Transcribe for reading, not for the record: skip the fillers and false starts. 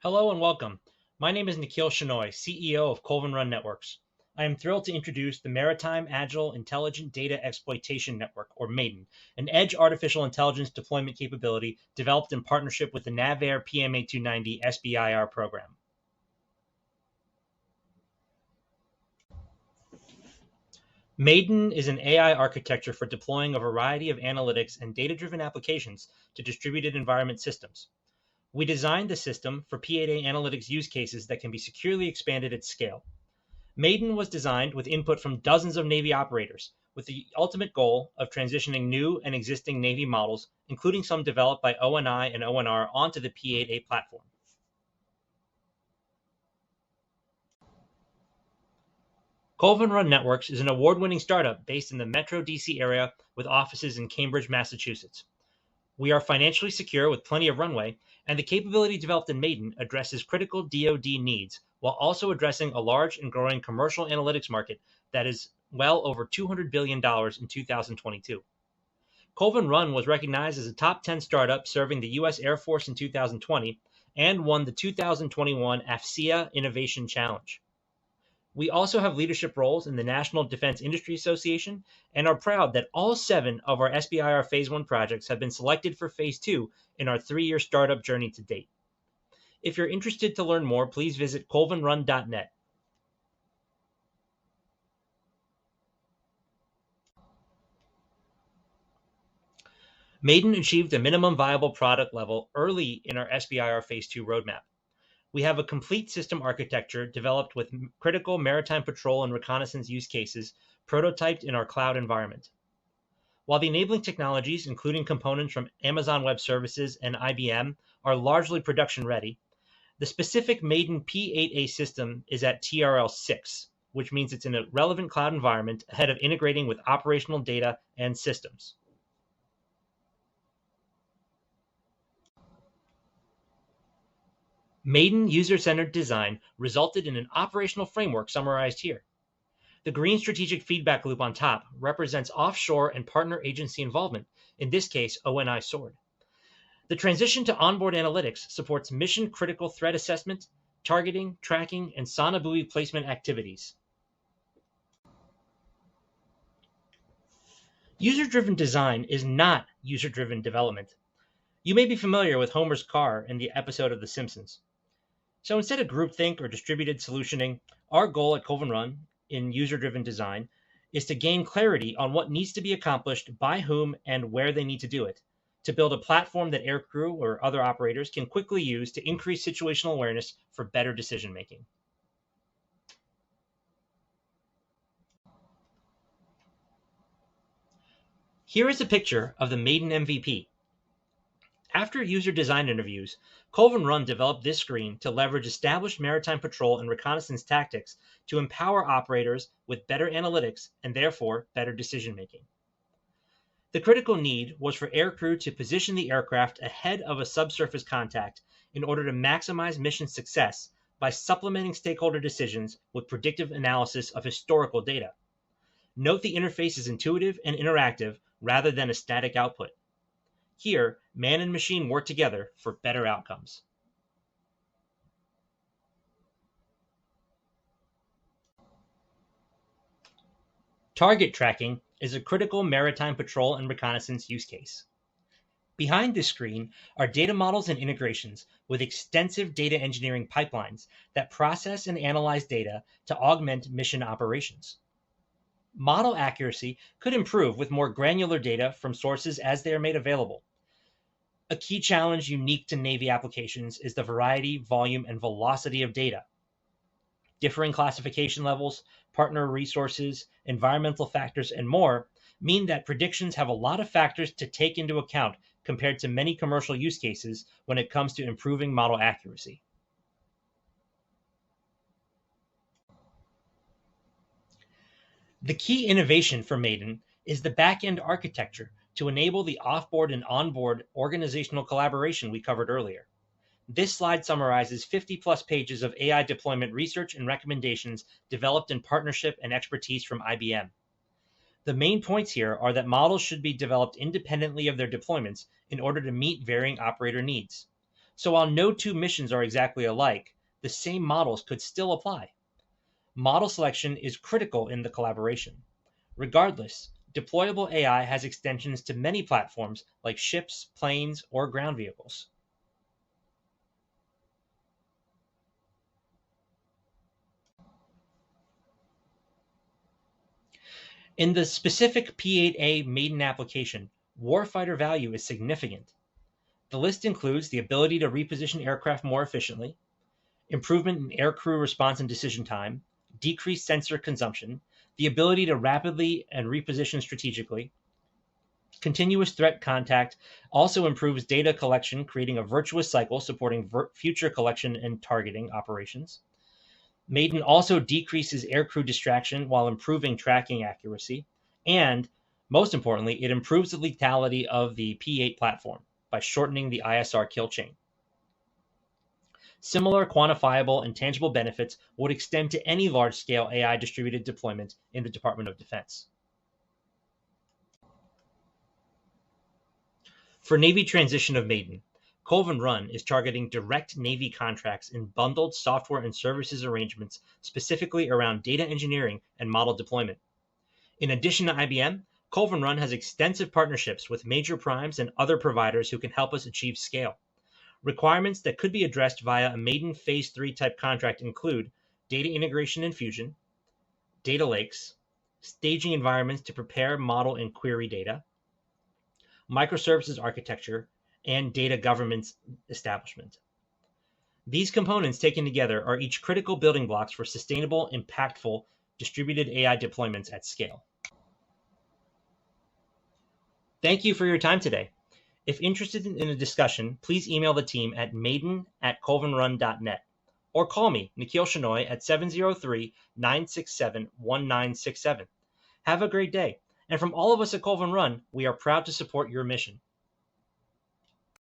Hello and welcome. My name is Nikhil Shenoy, CEO of Colvin Run Networks. I am thrilled to introduce the Maritime Agile Intelligent Data Exploitation Network, or MAIDEN, an edge artificial intelligence deployment capability developed in partnership with the NAVAIR PMA290 SBIR program. MAIDEN is an AI architecture for deploying a variety of analytics and data-driven applications to distributed environment systems. We designed the system for P8A analytics use cases that can be securely expanded at scale. MAIDEN was designed with input from dozens of Navy operators, with the ultimate goal of transitioning new and existing Navy models, including some developed by ONI and ONR, onto the P8A platform. Colvin Run Networks is an award-winning startup based in the Metro DC area with offices in Cambridge, Massachusetts. We are financially secure with plenty of runway, and the capability developed in MAIDEN addresses critical DoD needs while also addressing a large and growing commercial analytics market that is well over $200 billion in 2022. Colvin Run was recognized as a top 10 startup serving the U.S. Air Force in 2020 and won the 2021 AFCEA Innovation Challenge. We also have leadership roles in the National Defense Industry Association and are proud that all 7 of our SBIR Phase 1 projects have been selected for Phase 2 in our 3-year startup journey to date. If you're interested to learn more, please visit colvinrun.net. MAIDEN achieved a minimum viable product level early in our SBIR Phase 2 roadmap. We have a complete system architecture developed with critical maritime patrol and reconnaissance use cases prototyped in our cloud environment. While the enabling technologies, including components from Amazon Web Services and IBM, are largely production ready, the specific MAIDEN P8A system is at TRL 6, which means it's in a relevant cloud environment ahead of integrating with operational data and systems. MAIDEN user-centered design resulted in an operational framework summarized here. The green strategic feedback loop on top represents offshore and partner agency involvement, in this case ONI SWORD. The transition to onboard analytics supports mission-critical threat assessment, targeting, tracking, and sonobuoy placement activities. User-driven design is not user-driven development. You may be familiar with Homer's car in the episode of The Simpsons. So instead of groupthink or distributed solutioning, our goal at Colvin Run in user-driven design is to gain clarity on what needs to be accomplished by whom and where they need to do it, to build a platform that aircrew or other operators can quickly use to increase situational awareness for better decision-making. Here is a picture of the MAIDEN MVP. After user design interviews, Colvin Run developed this screen to leverage established maritime patrol and reconnaissance tactics to empower operators with better analytics and therefore better decision-making. The critical need was for aircrew to position the aircraft ahead of a subsurface contact in order to maximize mission success by supplementing stakeholder decisions with predictive analysis of historical data. Note the interface is intuitive and interactive rather than a static output. Here, man and machine work together for better outcomes. Target tracking is a critical maritime patrol and reconnaissance use case. Behind this screen are data models and integrations with extensive data engineering pipelines that process and analyze data to augment mission operations. Model accuracy could improve with more granular data from sources as they are made available. A key challenge unique to Navy applications is the variety, volume, and velocity of data. Differing classification levels, partner resources, environmental factors, and more mean that predictions have a lot of factors to take into account compared to many commercial use cases when it comes to improving model accuracy. The key innovation for MAIDEN is the back-end architecture to enable the offboard and onboard organizational collaboration we covered earlier. This slide summarizes 50-plus pages of AI deployment research and recommendations developed in partnership and expertise from IBM. The main points here are that models should be developed independently of their deployments in order to meet varying operator needs. So while no two missions are exactly alike, the same models could still apply. Model selection is critical in the collaboration. Regardless, deployable AI has extensions to many platforms like ships, planes, or ground vehicles. In the specific P8A maiden application, Warfighter Value is significant. The list includes the ability to reposition aircraft more efficiently, improvement in aircrew response and decision time, decreased sensor consumption, the ability to rapidly and reposition strategically. Continuous threat contact also improves data collection, creating a virtuous cycle supporting future collection and targeting operations. Maiden also decreases aircrew distraction while improving tracking accuracy. And most importantly, it improves the lethality of the P8 platform by shortening the ISR kill chain. Similar quantifiable and tangible benefits would extend to any large-scale AI distributed deployment in the Department of Defense. For Navy transition of Maiden, Colvin Run is targeting direct Navy contracts in bundled software and services arrangements specifically around data engineering and model deployment. In addition to IBM, Colvin Run has extensive partnerships with major primes and other providers who can help us achieve scale. Requirements that could be addressed via a Maiden Phase 3 type contract include data integration and fusion, data lakes, staging environments to prepare, model, and query data, microservices architecture, and data governance establishment. These components taken together are each critical building blocks for sustainable, impactful, distributed AI deployments at scale. Thank you for your time today. If interested in a discussion, please email the team at maiden@colvinrun.net or call me, Nikhil Shenoy, at 703-967-1967. Have a great day. And from all of us at Colvin Run, we are proud to support your mission.